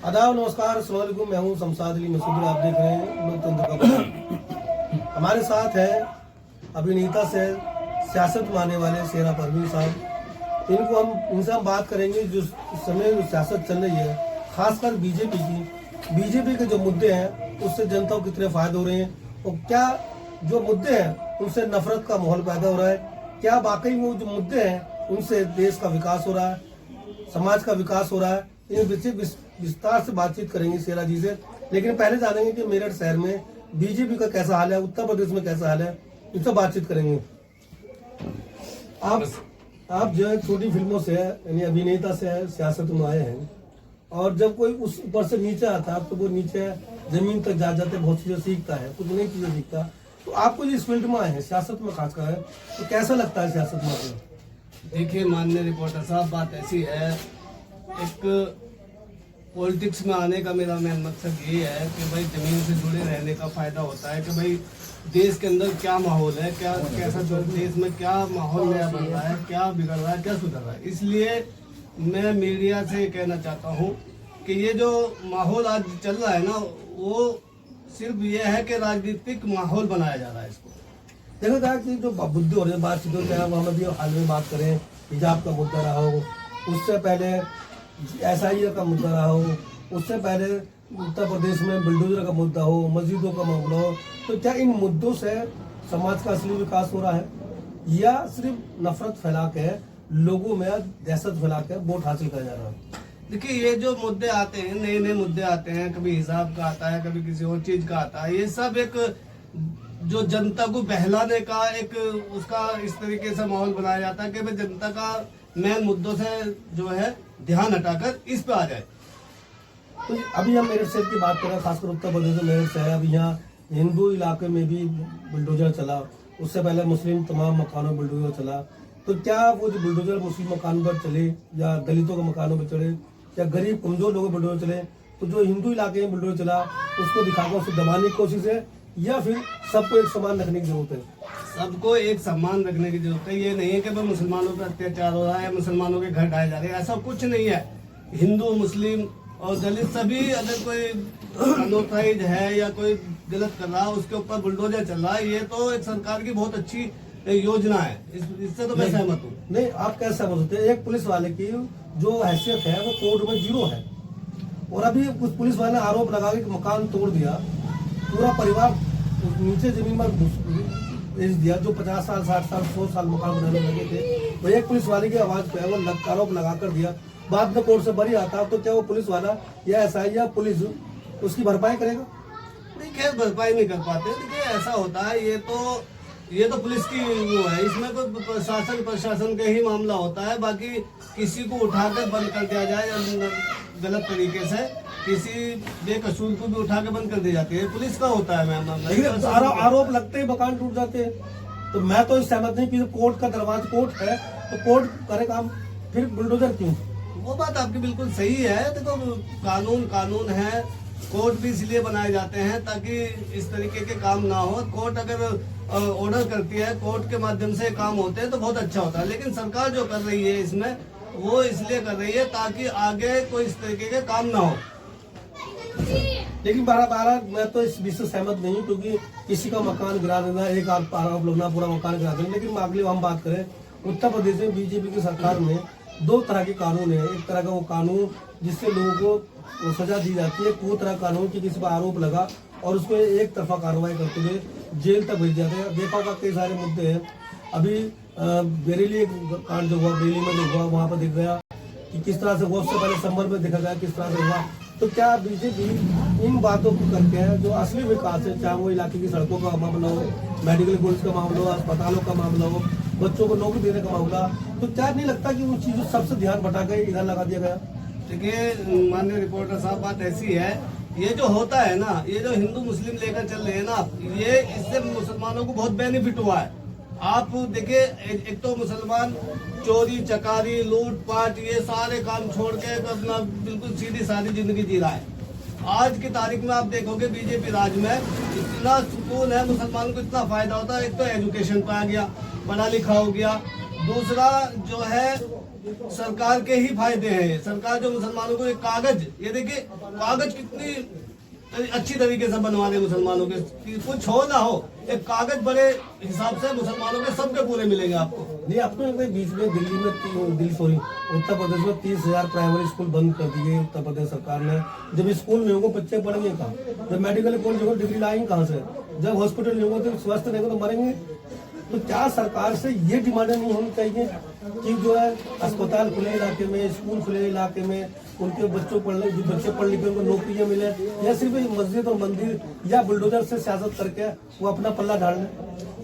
आदाब, नमस्कार, अस्सलाम वालेकुम। मैं हूं शमशाद अली मसूद। आप देख रहे हैं लोकतंत्र का बयान। हमारे साथ है अभिनेता से सियासत मानने वाले शेरा परवीन साहब। इनसे हम बात करेंगे जो इस समय जो सियासत चल रही है, खासकर बीजेपी के जो मुद्दे हैं उससे जनता को कितने फायदे हो रहे हैं, और क्या जो मुद्दे हैं उनसे नफरत का माहौल पैदा हो रहा है, क्या वाकई वो जो मुद्दे हैं उनसे देश का विकास हो रहा है, समाज का विकास हो रहा है। इन विस्तार से बातचीत करेंगे शेरा जी से। लेकिन पहले जानेंगे कि मेरठ शहर में बीजेपी का कैसा हाल है, उत्तर प्रदेश में कैसा हाल है, इनसे बातचीत करेंगे। आप जो है छोटी फिल्मों से यानी अभिनेता से सियासत में आए हैं, और जब कोई उस ऊपर से नीचे आता है तो वो नीचे जमीन तक जा जाते बहुत चीजें सीखता है, कुछ नई चीजें सीखता। तो आपको जो इस फील्ड में आए हैं सियासत में खासकर है, तो कैसा लगता है सियासत में आकर? देखिए माननीय रिपोर्टर साहब, बात ऐसी है, एक पॉलिटिक्स में आने का मेरा मेन मकसद ये है कि भाई जमीन से जुड़े रहने का फायदा होता है कि भाई देश के अंदर क्या माहौल है, क्या कैसा देश में क्या माहौल नया बन रहा है, क्या बिगड़ रहा है, क्या सुधर रहा है। इसलिए मैं मीडिया से कहना चाहता हूँ कि ये जो माहौल आज चल रहा है ना, वो सिर्फ ये है कि राजनीतिक माहौल बनाया जा रहा है। इसको देखो क्या कि जो मुद्दे हो रहे हैं, बातचीत होते हैं, हम अभी हाल में बात करें हिजाब का मुद्दा रहा हो, उससे पहले SIA का मुद्दा रहा हो, उससे पहले उत्तर प्रदेश में बुलडोजर का मुद्दा हो, मस्जिदों का मामला हो, तो क्या इन मुद्दों से समाज का असली विकास हो रहा है, या सिर्फ नफरत फैला के लोगों में दहशत फैला के वोट हासिल किया जा रहा है? देखिए, ये जो मुद्दे आते हैं, नए नए मुद्दे आते हैं, कभी हिसाब का आता है, कभी किसी और चीज का आता है, ये सब एक जो जनता को बहलाने का एक उसका इस तरीके से माहौल बनाया जाता है कि भाई जनता का मेन मुद्दों से जो है ध्यान हटाकर इस पे आ जाए। तो अभी हम मेरठ शहर की बात करें, खासकर उत्तर प्रदेश में मेरठ शहर, अभी यहाँ हिंदू इलाके में भी बुलडोजर चला, उससे पहले मुस्लिम तमाम मकानों में बुलडोजर चला। तो क्या वो जो बुलडोजर मुस्लिम मकान पर चले, या दलितों के मकानों पर चले, या गरीब कमजोर लोगों बुलडोजर चले, तो जो हिंदू इलाके में बुलडोजर चला उसको दिखाकर उसे दबाने की कोशिश है, या फिर सबको एक समान रखने की जरूरत है? सबको एक सम्मान रखने की जरूरत है। ये नहीं है कि भाई मुसलमानों पर अत्याचार हो रहा है, मुसलमानों के घर ढाए जा रहे हैं, ऐसा कुछ नहीं है। हिंदू, मुस्लिम और दलित सभी, अगर कोई अनऑथराइज है या कोई गलत कर रहा है, उसके ऊपर बुलडोजर चल रहा है, ये तो एक सरकार की बहुत अच्छी योजना है। इससे तो मैं सहमत हूँ। नहीं, आप कैसे सहमत होते हैं? एक पुलिस वाले की जो हैसियत है वो कोर्ट में 0 है, और अभी कुछ पुलिस वाले ने आरोप लगा के मकान तोड़ दिया, पूरा परिवार नीचे जमीन पर भेज दिया। जो 50 साल, 60 साल, 100 साल मकान बनाने लगे थे, वो एक पुलिस वाले की आवाज पे वो आरोप लगा कर दिया, बाद में कोर्ट से बरी आता, तो क्या वो पुलिस वाला या SI या पुलिस उसकी भरपाई करेगा? नहीं, खैर भरपाई नहीं कर पाते। देखिए ऐसा होता है, ये तो पुलिस की वो है, इसमें कोई प्रशासन का ही मामला होता है। बाकी किसी को उठाकर बंद कर दिया जाए गलत तरीके से, किसी बेकसूर को भी उठा के बंद कर दी जाती है, पुलिस का होता है मैम। आरोप लगते ही मकान टूट जाते हैं। तो मैं तो इस सहमत नहीं कि कोर्ट का दरवाजा, कोर्ट है तो कोर्ट करे काम, फिर बुलडोजर क्यों? वो बात आपकी बिल्कुल सही है। देखो, कानून है, कोर्ट भी इसलिए बनाए जाते हैं ताकि इस तरीके के काम ना हो। कोर्ट अगर ऑर्डर करती है, कोर्ट के माध्यम से काम होते हैं तो बहुत अच्छा होता है। लेकिन सरकार जो कर रही है इसमें, वो इसलिए कर रही है ताकि आगे कोई इस तरीके के काम ना हो। लेकिन बारह मैं तो इस विषय सहमत नहीं, क्योंकि किसी का मकान गिरा देना, एक आरोप लगना, पूरा मकान गिरा देना। लेकिन अगले हम बात करें, उत्तर प्रदेश में बीजेपी की सरकार में 2 तरह के कानून है। एक तरह का वो कानून जिससे लोगों को सजा दी जाती है, वो तरह कानून की किसी पर आरोप लगा और उसको एक तरफा कार्रवाई करते हुए जेल तक भेज जाते हैं। देखा होगा कई सारे मुद्दे हैं। अभी बरेली कांड जो हुआ, बरेली में जो हुआ, वहाँ पर दिख गया कि किस तरह से हुआ, उससे पहले संभल में देखा गया किस तरह से हुआ। तो क्या बीजेपी इन बातों को करके जो असली विकास है, चाहे वो इलाके की सड़कों का मामला हो, मेडिकल कॉलेज का मामला हो, अस्पतालों का मामला हो, बच्चों को नौकरी देने का मामला, तो क्या नहीं लगता कि उन चीजों सबसे ध्यान भटा के इधर लगा दिया गया? देखिए माननीय रिपोर्टर साहब, बात ऐसी है, ये जो होता है ना, ये जो हिंदू मुस्लिम लेकर चल रहे हैं ना, ये इससे मुसलमानों को बहुत बेनिफिट हुआ है। आप देखिए, एक तो मुसलमान चोरी चकारी लूटपाट ये सारे काम छोड़ के अपना बिल्कुल सीधी सादी जिंदगी जी रहा है। आज की तारीख में आप देखोगे बीजेपी राज में इतना सुकून है, मुसलमान को इतना फायदा होता है। एक तो एजुकेशन पे आ गया, पढ़ा लिखा हो गया, दूसरा जो है सरकार के ही फायदे हैं। सरकार जो मुसलमानों को एक कागज, ये देखिए कागज कितनी अच्छी तरीके से बनवा दे मुसलमानों के, कि कुछ हो ना हो, एक कागज बड़े हिसाब से मुसलमानों के सबके पूरे मिलेंगे आपको। नहीं, आपने बीच में उत्तर प्रदेश में 30,000 प्राइमरी स्कूल बंद कर दिए उत्तर प्रदेश सरकार ने। जब स्कूल नहीं होंगे बच्चे पढ़ेंगे कहाँ? जब मेडिकल कॉलेज होगा डिग्री लाएंगे कहाँ से? जब हॉस्पिटल नहीं होगा तो स्वस्थ नहीं होगा तो मरेंगे। तो क्या सरकार से ये डिमांडें नहीं होनी चाहिए कि जो है अस्पताल खुले इलाके में, स्कूल खुले इलाके में, उनके बच्चों जो बच्चे पढ़ लिखे उनको नौकरियां मिले, या सिर्फ मस्जिद और मंदिर या बुलडोजर से सियासत करके वो अपना पल्ला डाल लें?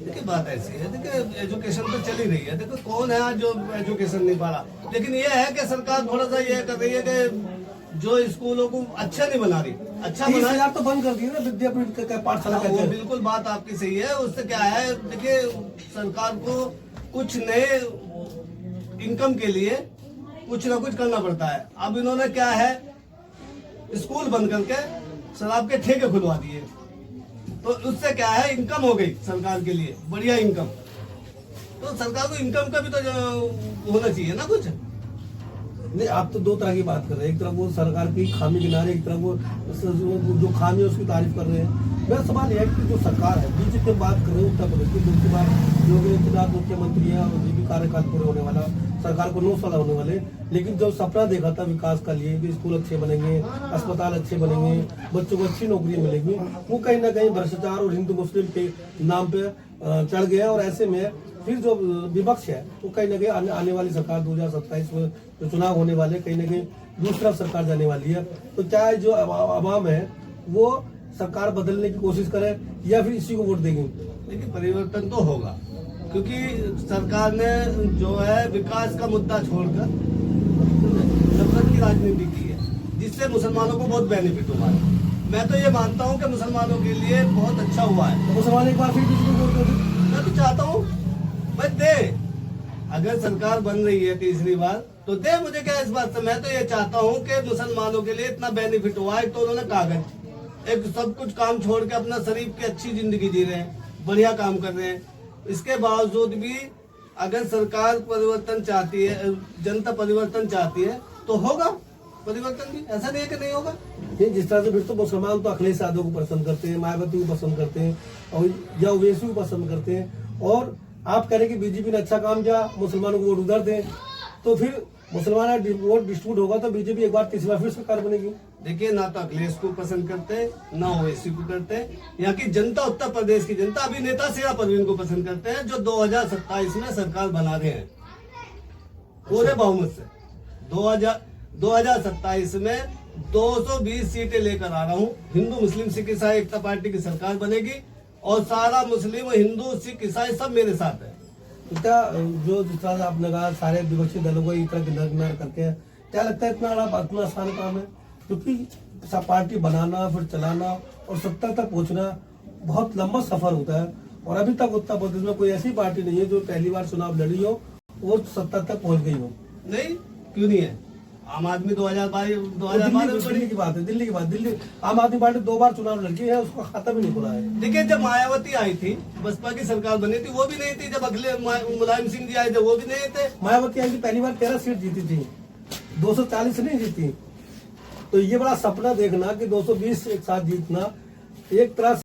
देखिए बात ऐसी है, देखिए एजुकेशन तो चल ही रही है। देखो कौन है आज जो एजुकेशन नहीं पा रहा, लेकिन ये है कि सरकार थोड़ा सा ये कर रही है कि जो स्कूलों को अच्छा नहीं बना रही, अच्छा बना तो बंद कर दिए ना विद्यापीठ का पाठशाला। वो बिल्कुल बात आपकी सही है। उससे क्या है, देखिए सरकार को कुछ नए इनकम के लिए कुछ ना कुछ करना पड़ता है। अब इन्होंने क्या है, स्कूल बंद करके शराब के ठेके खुलवा दिए, तो उससे क्या है, इनकम हो गई सरकार के लिए, बढ़िया इनकम। तो सरकार को इनकम का भी तो होना चाहिए ना कुछ। नहीं, आप तो दो तरह की बात कर रहे हैं। एक तरफ वो सरकार की खामी गिना रहे, एक तरफ वो जो खामी है उसकी तारीफ कर रहे हैं। मेरा सवाल यह है कि जो सरकार है, बीजेपी की बात कर रहे हैं उत्तर प्रदेश की, दूसरी बात योगी आदित्यनाथ मुख्यमंत्री है और भी कार्यकाल पूरे होने वाला, सरकार को 9 साल होने वाले, लेकिन जो सपना देखा था विकास का लिए कि स्कूल अच्छे बनेंगे, अस्पताल अच्छे बनेंगे, बच्चों को अच्छी नौकरियां मिलेंगी, वो कहीं ना कहीं भ्रष्टाचार और हिंदू मुस्लिम के नाम पे चढ़ गया। और ऐसे में फिर जो विपक्ष है वो कहीं ना कहीं आने वाली सरकार 2027 में जो चुनाव होने वाले, कहीं ना कहीं दूसरा सरकार जाने वाली है। तो चाहे जो अवाम है वो सरकार बदलने की कोशिश करे या फिर इसी को वोट देंगे? देखिए परिवर्तन तो होगा, क्योंकि सरकार ने जो है विकास का मुद्दा छोड़कर नफरत की राजनीति की है, जिससे मुसलमानों को बहुत बेनिफिट हुआ है। मैं तो ये मानता हूँ कि मुसलमानों के लिए बहुत अच्छा हुआ है। तो मुसलमान एक बार फिर किसी को वोट दे? मैं तो चाहता हूँ मैं दे, अगर सरकार बन रही है तीसरी बार तो दे, मुझे क्या इस बात से। मैं तो ये चाहता हूँ कि मुसलमानों के लिए इतना बेनिफिट हुआ है, तो उन्होंने कागज एक सब कुछ काम छोड़ के अपना शरीफ की अच्छी जिंदगी जी रहे हैं, बढ़िया काम कर रहे हैं। इसके बावजूद भी अगर सरकार परिवर्तन चाहती है, जनता परिवर्तन चाहती है, तो होगा परिवर्तन भी, ऐसा नहीं है कि नहीं होगा। नहीं, जिस तरह से फिर तो मुसलमान तो अखिलेश यादव को पसंद करते हैं, मायावती को पसंद करते हैं और या ओवैसी को पसंद करते हैं, और आप कह रहे हैं कि बीजेपी ने अच्छा काम किया, मुसलमानों को वोट उधर दें, तो फिर मुसलमान वोट डिस्ट्रीब्यूट होगा तो बीजेपी एक बार तीसरी बार फिर सरकार बनेगी। देखिए ना तो अखिलेश को पसंद करते, ना ओवैसी को करते। यहाँ की जनता, उत्तर प्रदेश की जनता अभी नेता शेरा परवीन को पसंद करते हैं, जो 2027 में सरकार बना रहे हैं पूरे बहुमत से। 2027 में 220 सीटें लेकर आ रहा हूँ। हिंदू मुस्लिम सिख ईसाई एकता पार्टी की सरकार बनेगी और सारा मुस्लिम हिंदू सिख ईसाई सब मेरे साथ है। क्या जो जिस तरह से आपने कहा सारे विपक्षी दलों को एक तरह की दरकिनार करके, क्या लगता है इतना आसान काम है? क्योंकि पार्टी बनाना, फिर चलाना और सत्ता तक पहुंचना बहुत लंबा सफर होता है, और अभी तक उत्तर प्रदेश में कोई ऐसी पार्टी नहीं है जो पहली बार चुनाव लड़ी हो और सत्ता तक पहुंच गई हो। नहीं, क्यों नहीं है? आम आदमी 2012 दिल्ली की बात है, दिल्ली आम आदमी पार्टी 2 बार चुनाव लड़की है, उसका खाता भी नहीं खुला है। देखिए जब मायावती आई थी, बसपा की सरकार बनी थी, वो भी नहीं थी। जब अगले मुलायम सिंह जी आए थे, वो भी नहीं थे। मायावती आई थी, पहली बार 13 सीट जीती थी, 240 नहीं जीती। तो ये बड़ा सपना देखना कि 220 एक साथ जीतना, एक तरह